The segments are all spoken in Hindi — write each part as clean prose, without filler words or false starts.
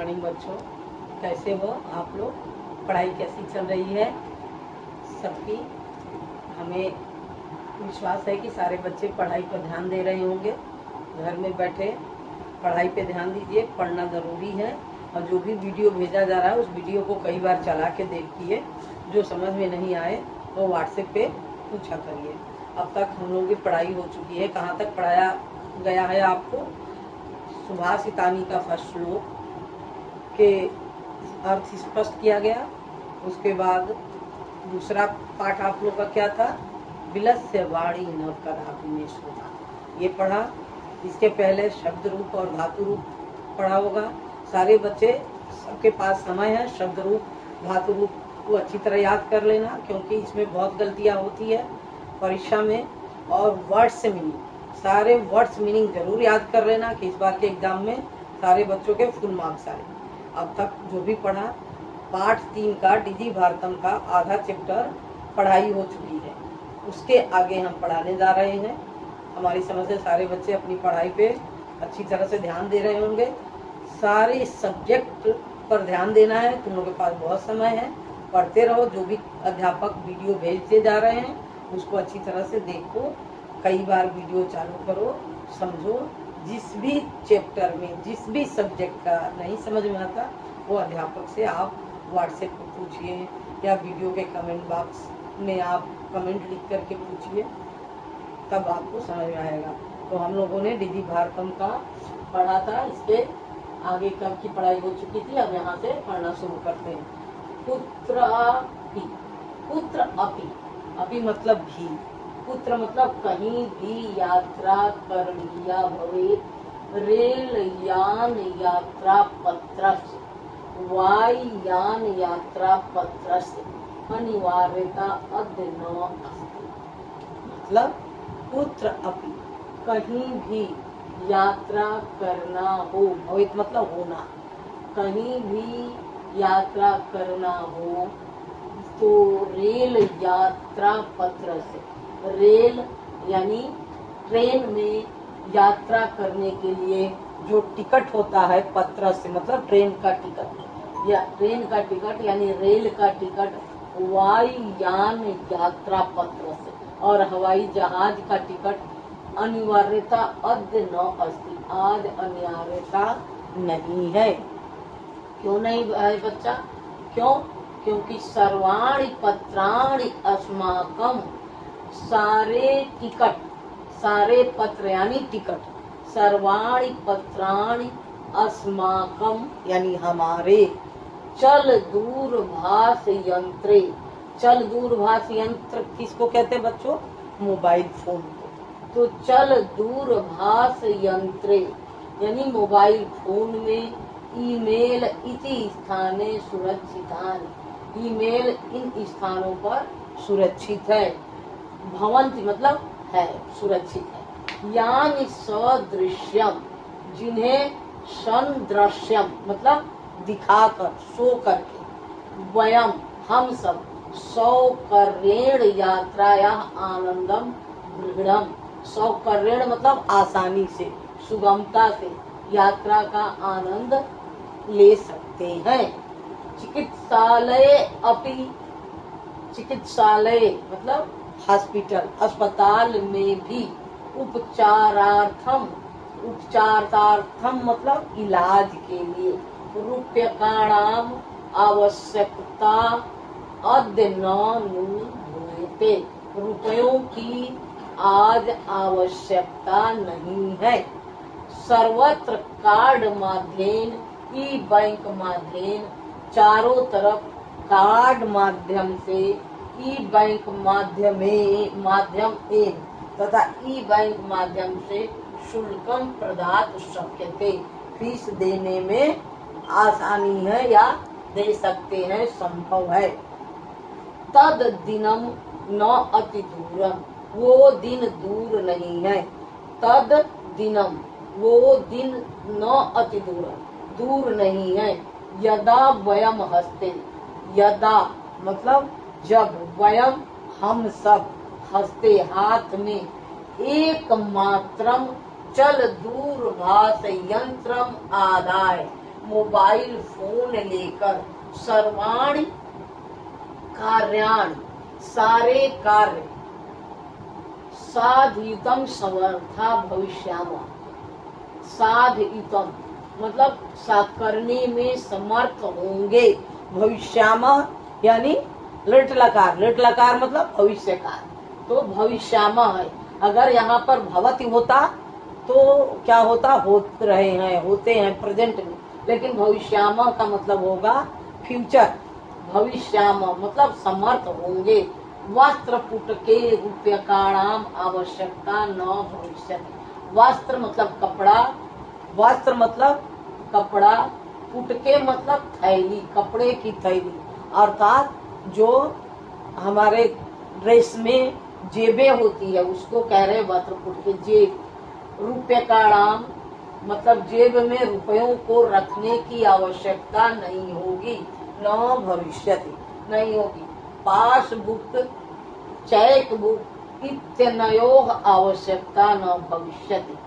मॉर्निंग बच्चों, कैसे हो आप लोग? पढ़ाई कैसी चल रही है सबकी? हमें विश्वास है कि सारे बच्चे पढ़ाई पर ध्यान दे रहे होंगे। घर में बैठे पढ़ाई पे ध्यान दीजिए, पढ़ना ज़रूरी है। और जो भी वीडियो भेजा जा रहा है उस वीडियो को कई बार चला के देखिए। जो समझ में नहीं आए तो व्हाट्सएप पे पूछा करिए। अब तक हम लोगों की पढ़ाई हो चुकी है। कहाँ तक पढ़ाया गया है आपको? सुभाषितानी का फर्स्ट श्लोक के अर्थ स्पष्ट किया गया। उसके बाद दूसरा पाठ आप लोग का क्या था? विलस्य वाणी न कदापि में श्रोता, ये पढ़ा। इसके पहले शब्द रूप और धातु रूप पढ़ा होगा। सारे बच्चे सबके पास समय है, शब्द रूप धातु रूप को अच्छी तरह याद कर लेना, क्योंकि इसमें बहुत गलतियां होती है परीक्षा में। और वर्ड्स मीनिंग, सारे वर्ड्स मीनिंग जरूर याद कर लेना कि इस बार के एग्जाम में सारे बच्चों के फुल मार्क्स आए। अब तक जो भी पढ़ा, पाठ 3 का डिजी भारतम का आधा चैप्टर पढ़ाई हो चुकी है। उसके आगे हम पढ़ाने जा रहे हैं। हमारी समझ से सारे बच्चे अपनी पढ़ाई पे अच्छी तरह से ध्यान दे रहे होंगे। सारे सब्जेक्ट पर ध्यान देना है। तुम लोगों के पास बहुत समय है, पढ़ते रहो। जो भी अध्यापक वीडियो भेजते जा रहे हैं उसको अच्छी तरह से देखो, कई बार वीडियो चालू करो, समझो। जिस भी चैप्टर में जिस भी सब्जेक्ट का नहीं समझ में आता वो अध्यापक से आप व्हाट्सएप पर पूछिए या वीडियो के कमेंट बॉक्स में आप कमेंट लिख करके पूछिए, तब आपको समझ में आएगा। तो हम लोगों ने डिजी भारतम का पढ़ा था। इसके आगे कल की पढ़ाई हो चुकी थी। अब यहाँ से पढ़ना शुरू करते हैं। पुत्र अपि, पुत्र अपि, अपि मतलब भी, पुत्र मतलब कहीं भी यात्रा करणीया भवेत्, रेल यान यात्रा पत्रस्य, वायुयान यात्रा पत्रस्य अनिवार्यता अद्य न अस्ति। मतलब पुत्र अपि, कहीं भी यात्रा करना हो, भवेत् मतलब होना, कहीं भी यात्रा करना हो तो रेल यात्रा पत्र से, रेल यानी ट्रेन में यात्रा करने के लिए जो टिकट होता है, पत्र से मतलब ट्रेन का टिकट, या ट्रेन का टिकट यानी रेल का टिकट, वायुयान यात्रा पत्र से, और हवाई जहाज का टिकट अनिवार्यता अद्य न अस्ति, आज अनिवार्यता नहीं है। क्यों नहीं है बच्चा? क्यों? क्योंकि सर्वाणि पत्राणि अस्माकम, सारे टिकट, सारे पत्र यानी टिकट, सर्वाणि पत्राणि अस्माकम यानी हमारे, चल दूरभाष यंत्रे, चल दूरभाष यंत्र किसको कहते हैं बच्चों? मोबाइल फोन को। तो चल दूरभाष यंत्रे यानी मोबाइल फोन में, ईमेल इति स्थाने सुरक्षितानि, ईमेल इन स्थानों पर सुरक्षित है। भवन्ति मतलब है, सुरक्षित है। यानि सदृश्यम, जिन्हें संदृश्यम मतलब दिखाकर, शो करके, वयम हम सब, सौकर्येण यात्राया आनंदम दृढ़म, सौकर्येण मतलब आसानी से, सुगमता से यात्रा का आनंद ले सकते हैं। चिकित्सालय अपि, चिकित्सालय मतलब हॉस्पिटल, अस्पताल में भी, उपचारार्थम, उपचारार्थम मतलब इलाज के लिए, रूप्यकाणाम आवश्यकता अद्य न न्यूयते, रुपयों की आज आवश्यकता नहीं है। सर्वत्र कार्ड माध्यम, ई बैंक माध्यम, चारों तरफ कार्ड माध्यम से, ई बैंक माध्यम तथा ई बैंक माध्यम से शुल्कम प्रदातुं शक्यते, फीस देने में आसानी है या दे सकते हैं, संभव है। तद दिनम न अति दूरम, वो दिन दूर नहीं है। तद दिनम, वो दिन न अति दूरम, दूर नहीं है। यदा वयम हस्ते, यदा मतलब जब, वयम हम सब, हस्ते हाथ में, एक मात्रम चल दूरभाष यंत्रम आदाय, मोबाइल फोन लेकर सर्वाणि कार्याणि सारे कार्य साधितम समर्था भविष्यामः। साधितम मतलब करने में समर्थ होंगे, भविष्यामः यानी लट लकार मतलब भविष्य काल, तो भविष्यामः है। अगर यहाँ पर भवति होता तो क्या होता, होते हैं प्रेजेंट में, लेकिन भविष्यामः का मतलब होगा फ्यूचर। भविष्यामः मतलब समर्थ होंगे। वस्त्र पुटके रूप्यकाणाम आवश्यकता न भविष्यति। वस्त्र मतलब कपड़ा, वस्त्र मतलब कपड़ा, पुटके मतलब थैली, कपड़े की थैली, अर्थात जो हमारे ड्रेस में जेबें होती है उसको कह रहे वस्त्र पुटके, जेब। रूप्यकाणाम मतलब जेब में रुपयों को रखने की आवश्यकता नहीं होगी, न भविष्यति नहीं होगी। पासबुक चेक बुक इत्यनयोः आवश्यकता न भविष्यति।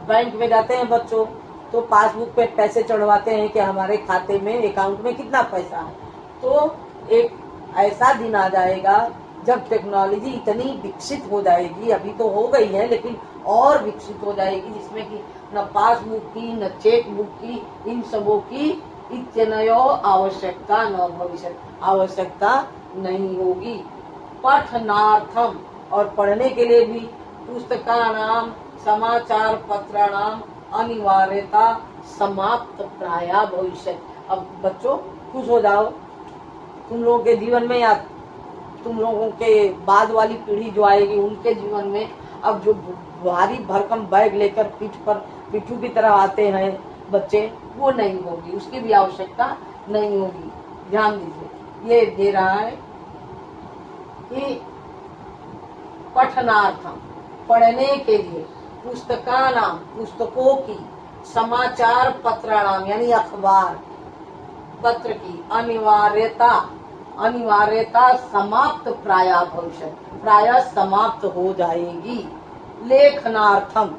बैंक में जाते हैं बच्चों तो पासबुक पे पैसे चढ़वाते हैं कि हमारे खाते में अकाउंट में कितना पैसा है। तो एक ऐसा दिन आ जाएगा जब टेक्नोलॉजी इतनी विकसित हो जाएगी, अभी तो हो गई है लेकिन और विकसित हो जाएगी, जिसमें कि न पासबुक की न चेक बुक की, इन सबों की इत्यनयो आवश्यकता न भविष्य, आवश्यकता नहीं होगी। पठनार्थम और पढ़ने के लिए भी पुस्तकानाम समाचार पत्राणाम अनिवार्यता समाप्त प्रायः भविष्य। अब बच्चों खुश हो जाओ, तुम लोगों के जीवन में या तुम लोगों के बाद वाली पीढ़ी जो आएगी उनके जीवन में अब जो भारी भरकम बैग लेकर पीठ पर पिट्ठू की तरह आते हैं बच्चे, वो नहीं होगी, उसकी भी आवश्यकता नहीं होगी। ध्यान दीजिए, ये दे रहा है कि पठनार्थम पढ़ने के लिए, पुस्तकानाम पुस्तकों की, समाचार पत्राणाम यानी अखबार पत्र की, अनिवार्यता समाप्त प्रायः भविष्य, प्रायः समाप्त हो जाएगी। लेखनार्थम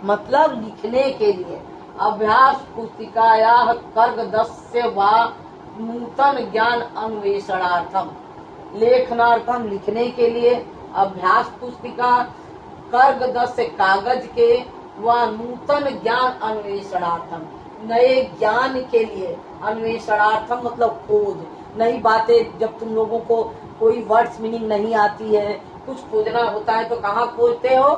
मतलब लिखने के लिए, अभ्यास पुस्तिकायाः कर्गदस्य वा नूतन ज्ञान अन्वेषणार्थम। लेखनार्थम लिखने के लिए, अभ्यास पुस्तिका, कर्गदस्य कागज के, व नूतन ज्ञान अन्वेषणार्थम नए ज्ञान के लिए, अन्वेषणार्थम मतलब खोज, नई बातें। जब तुम लोगों को कोई वर्ड्स मीनिंग नहीं आती है, कुछ खोजना होता है तो कहाँ खोजते हो,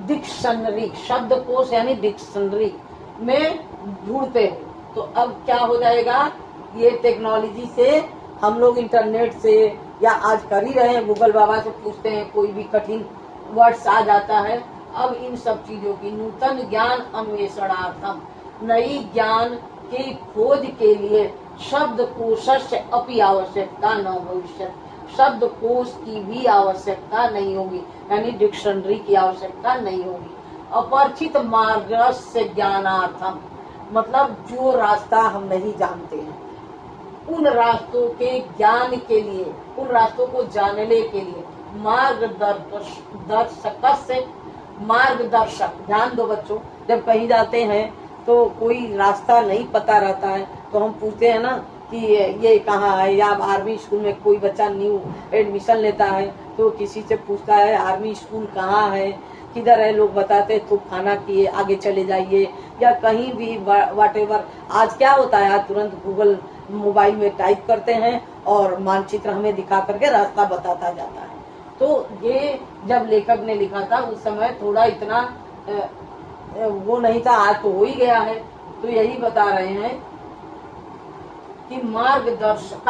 डिक्शनरी, शब्दकोश यानी डिक्शनरी में ढूंढते हो। तो अब क्या हो जाएगा, ये टेक्नोलॉजी से हम लोग इंटरनेट से या आज कर ही रहे हैं, गूगल बाबा से पूछते हैं, कोई भी कठिन वर्ड्स आ जाता है। अब इन सब चीजों की नूतन ज्ञान अन्वेषणार्थम नई ज्ञान की खोज के लिए शब्दकोशस्य अपि आवश्यकता न भविष्य, शब्दकोश की भी आवश्यकता नहीं होगी, यानी डिक्शनरी की आवश्यकता नहीं होगी। अपरिचित मार्गस्य ज्ञानार्थम मतलब जो रास्ता हम नहीं जानते हैं उन रास्तों के ज्ञान के लिए, उन रास्तों को जानने के लिए मार्गदर्शक। ध्यान दो बच्चों, जब कहीं जाते हैं तो कोई रास्ता नहीं पता रहता है तो हम पूछते हैं ना कि ये कहाँ है, या आर्मी स्कूल में कोई बच्चा न्यू एडमिशन लेता है तो किसी से पूछता है आर्मी स्कूल कहाँ है, किधर है, लोग बताते हैं तो खाना किए आगे चले जाइए, या कहीं भी व्हाटएवर। आज क्या होता है, आज तुरंत गूगल मोबाइल में टाइप करते हैं और मानचित्र हमें दिखा करके रास्ता बताता जाता है। तो ये जब लेखक ने लिखा था उस समय थोड़ा इतना वो नहीं था, आज तो हो ही गया है। तो यही बता रहे हैं कि मार्गदर्शक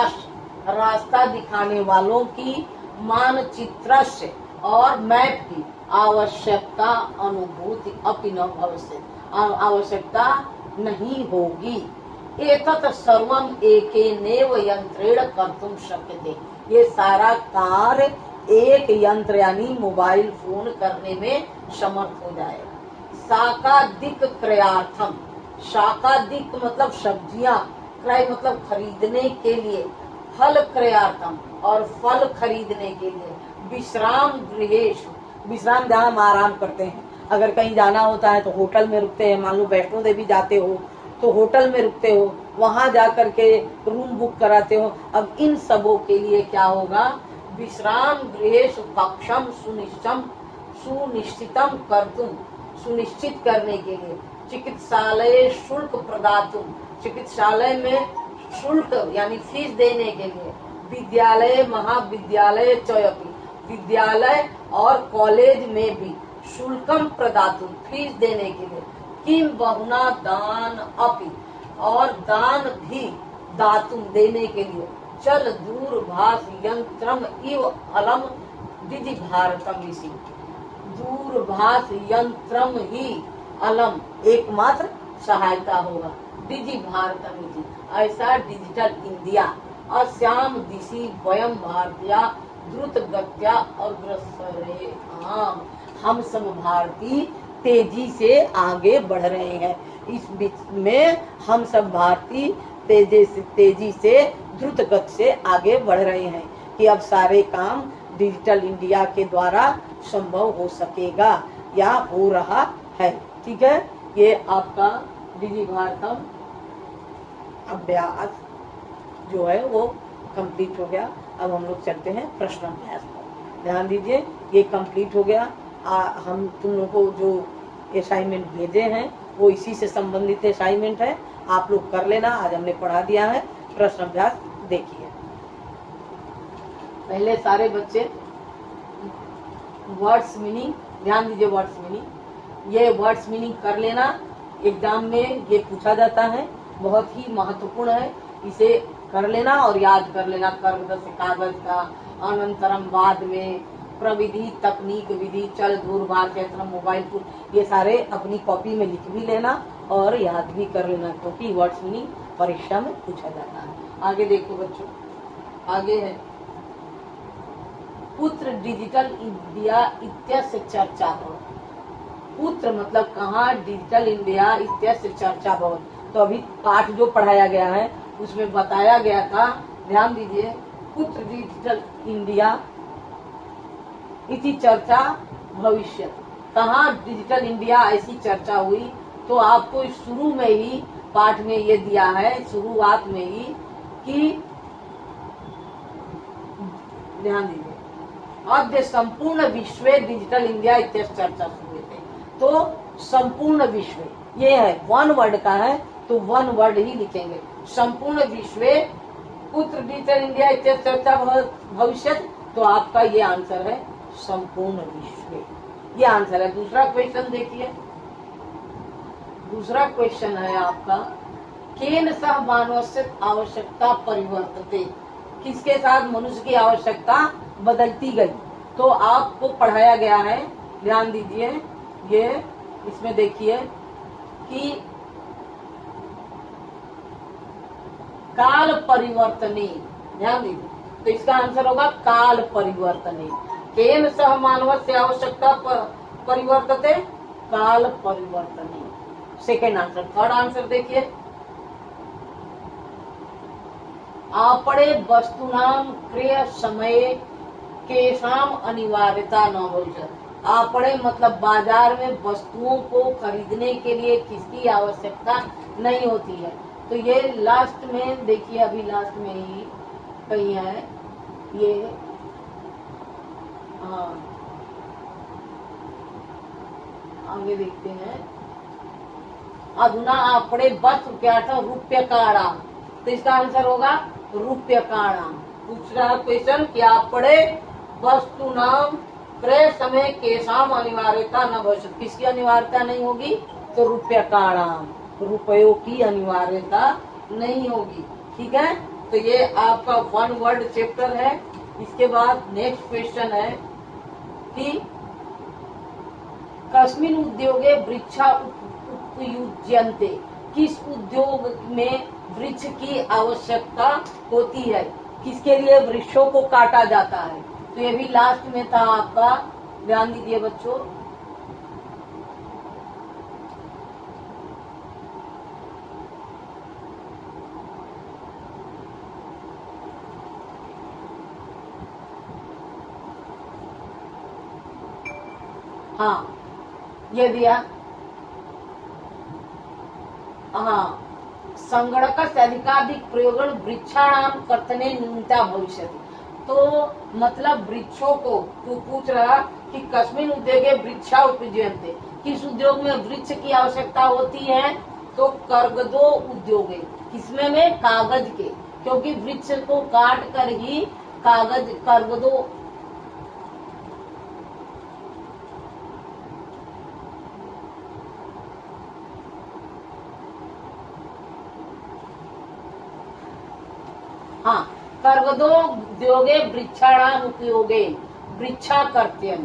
रास्ता दिखाने वालों की, मानचित्र से और मैप की आवश्यकता अनुभूति अपि न भविष्य, आवश्यकता नहीं होगी। एतत् सर्वम एकेनैव यंत्रेण कर्तुं शक्यते, ये सारा कार्य एक यंत्र यानी मोबाइल फोन करने में समर्थ हो जाएगा। शाकादिक क्रयार्थम, शाकादिक मतलब सब्जियां, क्रय मतलब खरीदने के लिए, फल क्रयार्थम और फल खरीदने के लिए, विश्राम गृहेषु, विश्राम जहाँ हम आराम करते हैं, अगर कहीं जाना होता है तो होटल में रुकते हैं, मान लो वैष्णो देवी जाते हो तो होटल में रुकते हो, वहां जा करके रूम बुक कराते हो। अब इन सबों के लिए क्या होगा, विश्राम गृहेषु कक्षम सुनिश्चितम कर्तुम, सुनिश्चित करने के लिए, चिकित्सालय शुल्क प्रदातुम, चिकित्सालय में शुल्क यानी फीस देने के लिए, विद्यालय महाविद्यालय चयपि, विद्यालय और कॉलेज में भी शुल्कम प्रदातुम, फीस देने के लिए, किम बहुना दान अपि, और दान भी दातुम देने के लिए, चल दूरभाष यंत्रम इव अलम डिजि भारतम, इसी दूरभाष यंत्रम ही अलम एकमात्र सहायता होगा, डिजि भारतम इति, ऐसा डिजिटल इंडिया अश्याम दिशि वयम भारतीय द्रुत गत्या अग्रसरे, हम सब भारतीय तेजी से आगे बढ़ रहे हैं। इस बीच में हम सब भारतीय तेजी से द्रुत गति से आगे बढ़ रहे हैं कि अब सारे काम डिजिटल इंडिया के द्वारा संभव हो सकेगा या हो रहा है। ठीक है, ये आपका डिजि भारतम अभ्यास जो है वो कंप्लीट हो गया। अब हम लोग चलते हैं प्रश्न अभ्यास पर। ध्यान दीजिए, ये कंप्लीट हो गया। हम तुम लोगों को जो असाइनमेंट भेजे हैं वो इसी से संबंधित असाइनमेंट है, आप लोग कर लेना। आज हमने पढ़ा दिया है। प्रश्न अभ्यास देखिए। पहले सारे बच्चे वर्ड्स मीनिंग, ध्यान दीजिए, वर्ड्स मीनिंग, ये वर्ड्स मीनिंग कर लेना। एग्जाम में ये पूछा जाता है, बहुत ही महत्वपूर्ण है, इसे कर लेना और याद कर लेना। कर्मदस कागज का, अनंतरम बाद में, प्रविधि तकनीक विधि, चल दूरभाष यंत्र मोबाइल फोन, ये सारे अपनी कॉपी में लिख भी लेना और याद भी कर लेना, क्योंकि वर्ड्स मीनिंग परीक्षा में पूछा जाता है। आगे देखो बच्चों, आगे है पुत्र डिजिटल इंडिया इत्यस्य चर्चा भवत्। पुत्र मतलब कहाँ, डिजिटल इंडिया इत्यस्य चर्चा भवत्। तो अभी पाठ जो पढ़ाया गया है उसमें बताया गया था, ध्यान दीजिए, पुत्र डिजिटल इंडिया इति चर्चा भविष्य। कहाँ डिजिटल इंडिया ऐसी चर्चा हुई, तो आपको शुरू में ही पाठ में ये दिया है, शुरुआत में ही, कि ध्यान दीजिए, अद्य संपूर्ण विश्व डिजिटल इंडिया इत्यस्य चर्चा हुए थे। तो संपूर्ण विश्व ये है, वन वर्ड का है तो वन वर्ड ही लिखेंगे। संपूर्ण विश्व पुत्र डिजिटल इंडिया इत्यस्य चर्चा भविष्य, तो आपका ये आंसर है संपूर्ण विश्व, ये आंसर है। दूसरा क्वेश्चन देखिए, दूसरा क्वेश्चन है आपका, केन सह मानवस्य आवश्यकता परिवर्तते, किसके साथ मनुष्य की आवश्यकता बदलती गई। तो आपको पढ़ाया गया है, ध्यान दीजिए, ये इसमें देखिए कि काल परिवर्तने, ध्यान दीजिए, तो इसका आंसर होगा काल परिवर्तने। केन सह मानवस्य आवश्यकता परिवर्तते, काल परिवर्तने, सेकेंड आंसर। थर्ड आंसर देखिए, आपणे वस्तुनाम क्रय समय केशाम अनिवार्यता न भविष्यत्। आपणे मतलब बाजार में वस्तुओं को खरीदने के लिए किसकी आवश्यकता नहीं होती है। तो ये लास्ट में देखिए, अभी लास्ट में ही कहीं है ये, हाँ आगे देखते हैं, अधुना आपणे वस्त्र रुपये काणा, तो इसका आंसर होगा रुपये काणा। पूछ रहा क्वेश्चन कि आपणे वस्तु नाम क्रय समय केशाम अनिवार्यता न भविष्यत्, किसकी अनिवार्यता नहीं होगी, तो रुपये काणा, रुपयों की अनिवार्यता नहीं होगी। ठीक है, तो ये आपका वन वर्ड चैप्टर है। इसके बाद नेक्स्ट क्वेश्चन है कि कस्मिन उद्योगे वृक्षा उपयुज्यन्ते, किस उद्योग में वृक्ष की आवश्यकता होती है, किसके लिए वृक्षों को काटा जाता है। तो ये भी लास्ट में था आपका, ध्यान दीजिए बच्चों। हाँ ये दिया, हाँ संगणकस्य अधिकाधिक प्रयोगं वृक्षाणां कर्तने न्यूनता भविष्यति। तो मतलब वृक्षों को पूछ रहा कि कस्मिन् उद्योगे वृक्षा उपयुज्यन्ते, किस उद्योग में वृक्ष की आवश्यकता होती है, तो कर्गदो उद्योग है। किसमें में? कागज के, क्योंकि वृक्ष को काट कर ही कागज कर्गदो हाँ कर्गदो उद्योगे वृक्षाणाम उपयोगे वृक्षा करते हैं।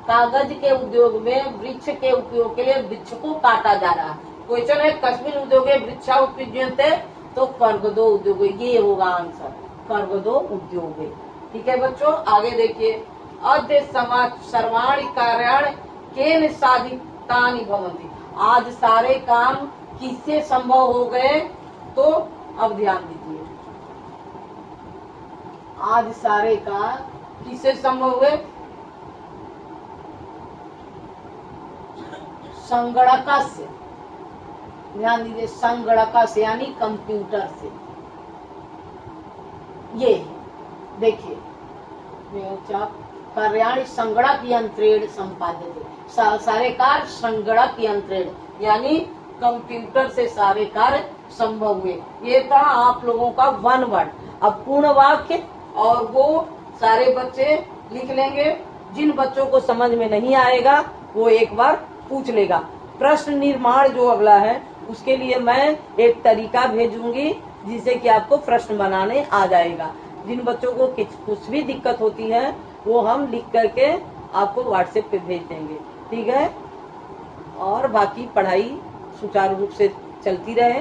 कागज के उद्योग में वृक्ष के उपयोग के लिए वृक्ष को काटा जा रहा है। क्वेश्चन है कस्मिन् उद्योगे वृक्षा उपयुज्यन्ते, तो कर्गदो उद्योग, ये होगा आंसर, कर्गदो उद्योग। ठीक है बच्चों, आगे देखिए। अद्य सर्वाणि कार्याणि केन साधितानि भवन्ति। आज सारे काम किससे संभव हो गए, तो अब ध्यान दीजिए, आज सारे काम किससे संभव हुए? संगणक से। ध्यान दीजिए, संगणक से यानी कंप्यूटर से। ये देखिए, कार्याणि संगणक यंत्रेण संपादित, सारे कार्य संगणक यंत्रेण यानी कंप्यूटर से सारे कार्य संभव हुए। ये था आप लोगों का वन वर्ड। अब पूर्ण वाक्य और वो सारे बच्चे लिख लेंगे। जिन बच्चों को समझ में नहीं आएगा वो एक बार पूछ लेगा। प्रश्न निर्माण जो अगला है उसके लिए मैं एक तरीका भेजूंगी जिससे कि आपको प्रश्न बनाने आ जाएगा। जिन बच्चों को कुछ भी दिक्कत होती है वो हम लिख करके आपको व्हाट्सएप पे भेज देंगे। ठीक है, और बाकी पढ़ाई सुचारू रूप से चलती रहे,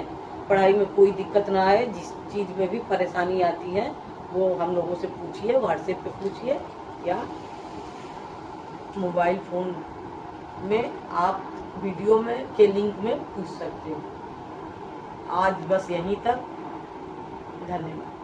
पढ़ाई में कोई दिक्कत ना आए। जिस चीज में भी परेशानी आती है वो हम लोगों से पूछिए, व्हाट्सएप पे पूछिए या मोबाइल फोन में आप वीडियो में के लिंक में पूछ सकते हो। आज बस यहीं तक, धन्यवाद।